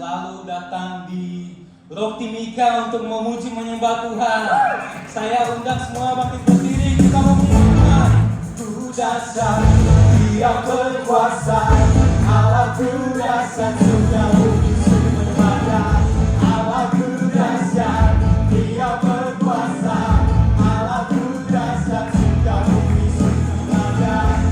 selalu datang di Rock Timika untuk memuji menyembah Tuhan. Saya undang semua bangkit berdiri, kita memuji Tuhan. Ku dasar, Dia berkuasa, Allahku dasar, sudah bumi sumber pada. Allahku dasar, Dia berkuasa, Allahku dasar, sudah bumi sumber pada.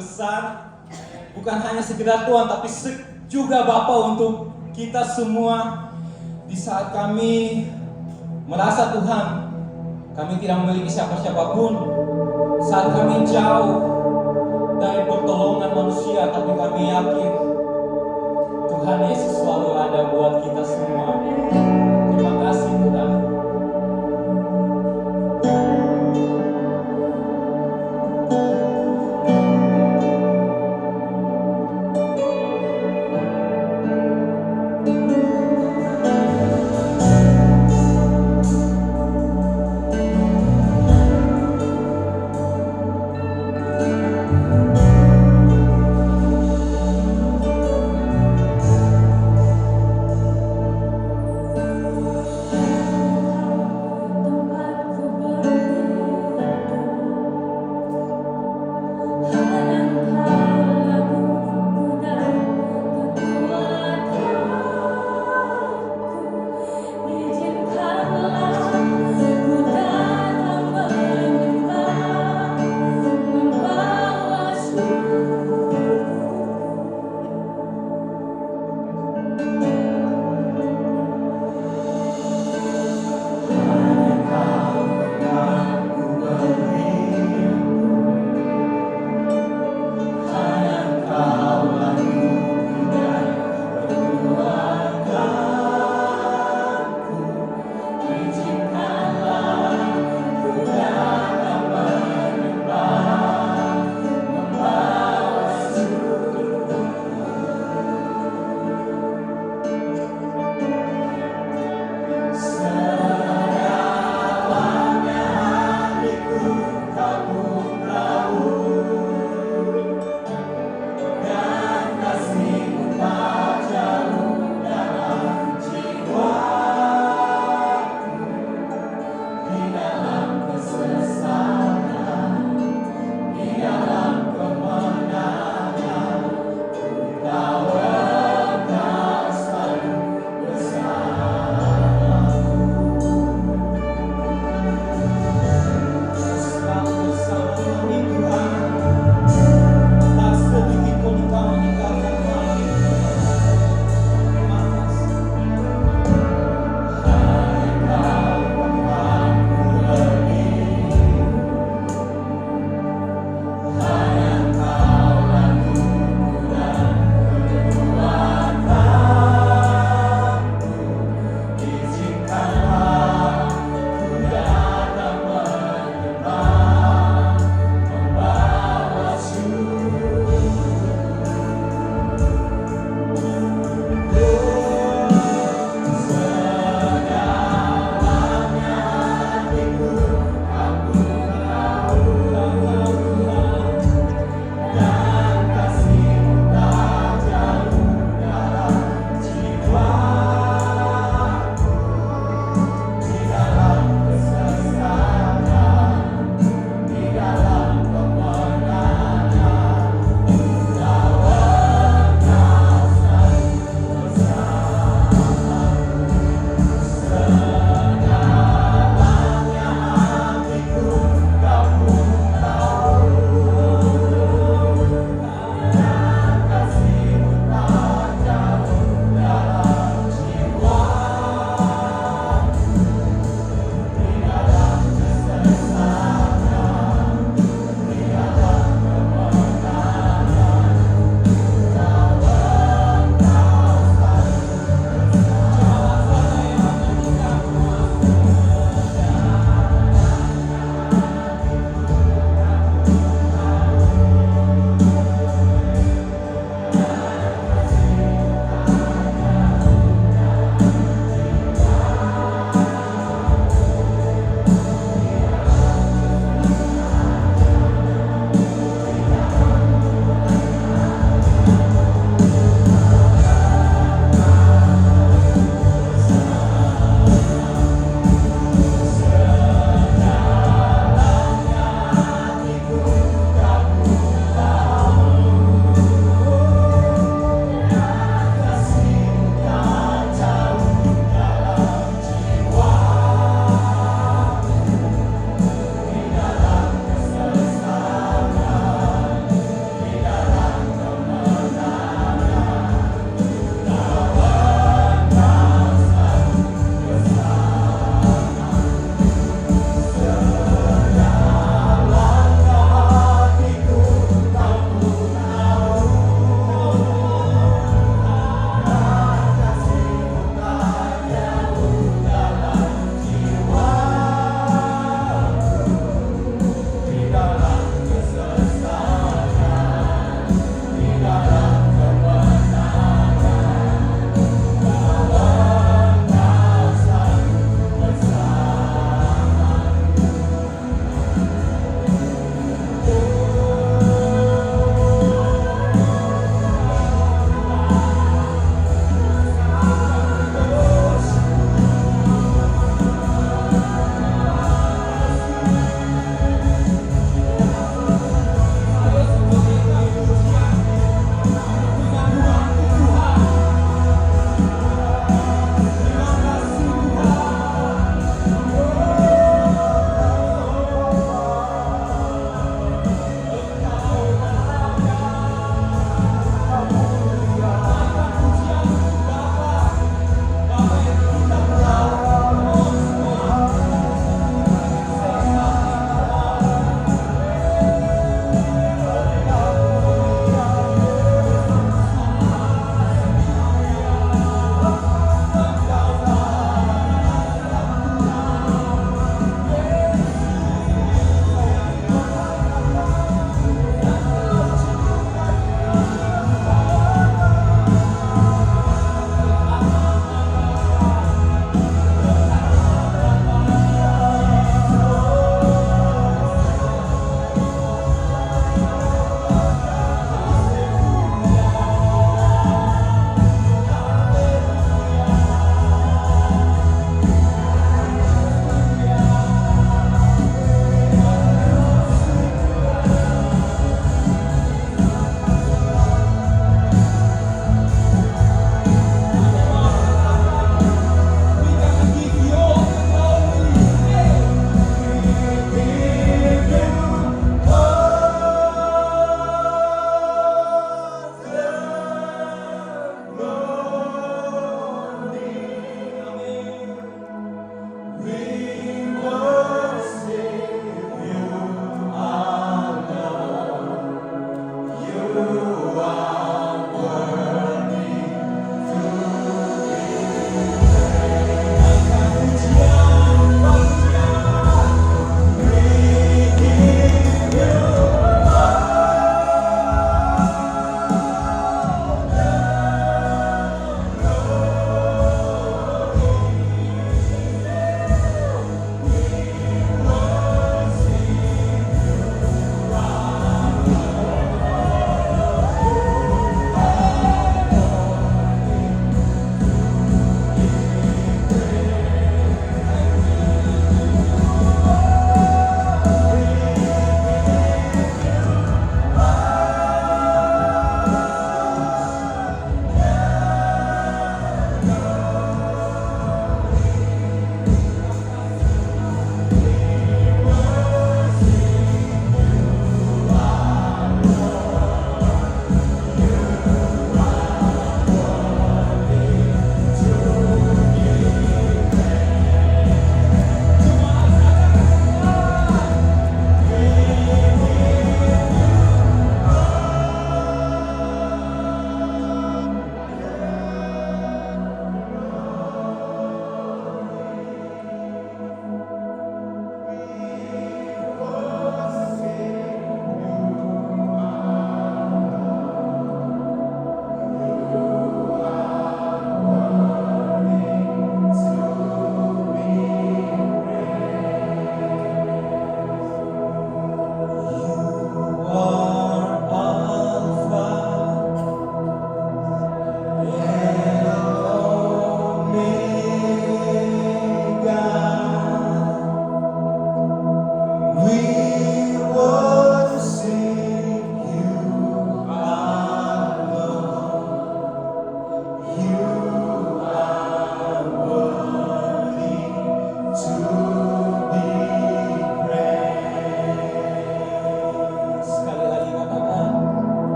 besar, bukan hanya sekedar Tuhan, tapi juga Bapa untuk kita semua. Di saat kami merasa Tuhan, kami tidak memiliki siapa-siapapun, saat kami jauh dari pertolongan manusia, tapi kami yakin Tuhan Yesus selalu ada buat kita semua. Terima kasih Tuhan.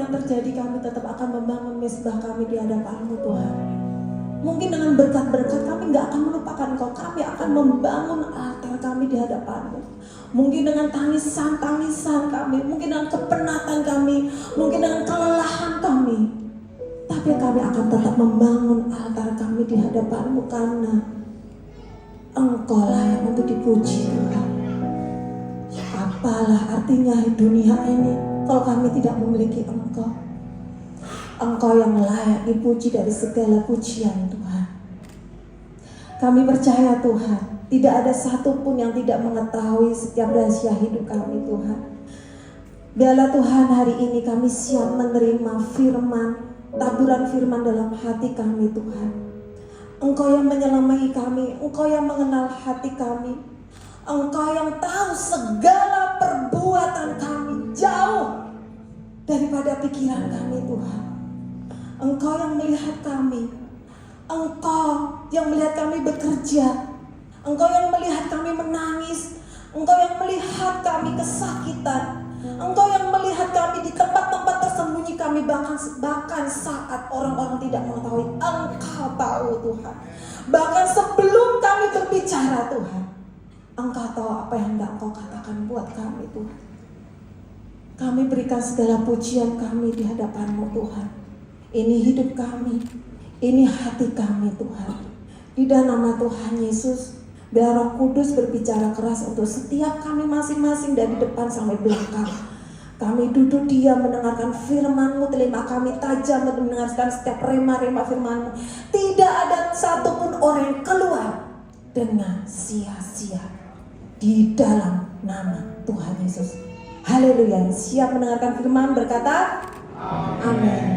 yang terjadi, kami tetap akan membangun mesbah kami di hadapan-Mu Tuhan. Mungkin dengan berkat-berkat kami gak akan melupakan Engkau. Kami akan membangun altar kami di hadapan-Mu. Mungkin dengan tangisan-tangisan kami, mungkin dengan kepenatan kami, mungkin dengan kelelahan kami, tapi kami akan tetap membangun altar kami di hadapan-Mu, karena Engkau layak untuk dipuji Tuhan. Apalah artinya dunia ini kalau kami tidak memiliki Engkau? Engkau yang layak dipuji dari segala pujian Tuhan. Kami percaya Tuhan, tidak ada satupun yang tidak mengetahui setiap rahasia hidup kami Tuhan. Biarlah Tuhan hari ini kami siap menerima firman, taburan firman dalam hati kami Tuhan. Engkau yang menyelamahi kami, Engkau yang mengenal hati kami, Engkau yang tahu segala perbuatan kami jauh daripada pikiran kami Tuhan. Engkau yang melihat kami, Engkau yang melihat kami bekerja, Engkau yang melihat kami menangis, Engkau yang melihat kami kesakitan, Engkau yang melihat kami di tempat-tempat tersembunyi kami, bahkan saat orang-orang tidak mengetahui. Engkau tahu Tuhan. Bahkan sebelum kami berbicara Tuhan, Engkau tahu apa yang hendak Engkau katakan buat kami Tuhan. Kami berikan segala pujian kami di hadapan-Mu Tuhan. Ini hidup kami, ini hati kami Tuhan. Di dalam nama Tuhan Yesus, biar Roh Kudus berbicara keras untuk setiap kami masing-masing dari depan sampai belakang. Kami duduk diam mendengarkan firman-Mu, telinga kami tajam mendengarkan setiap rema-rema firman-Mu. Tidak ada satupun orang yang keluar dengan sia-sia. Di dalam nama Tuhan Yesus. Haleluya. Siap mendengarkan firman berkata amin.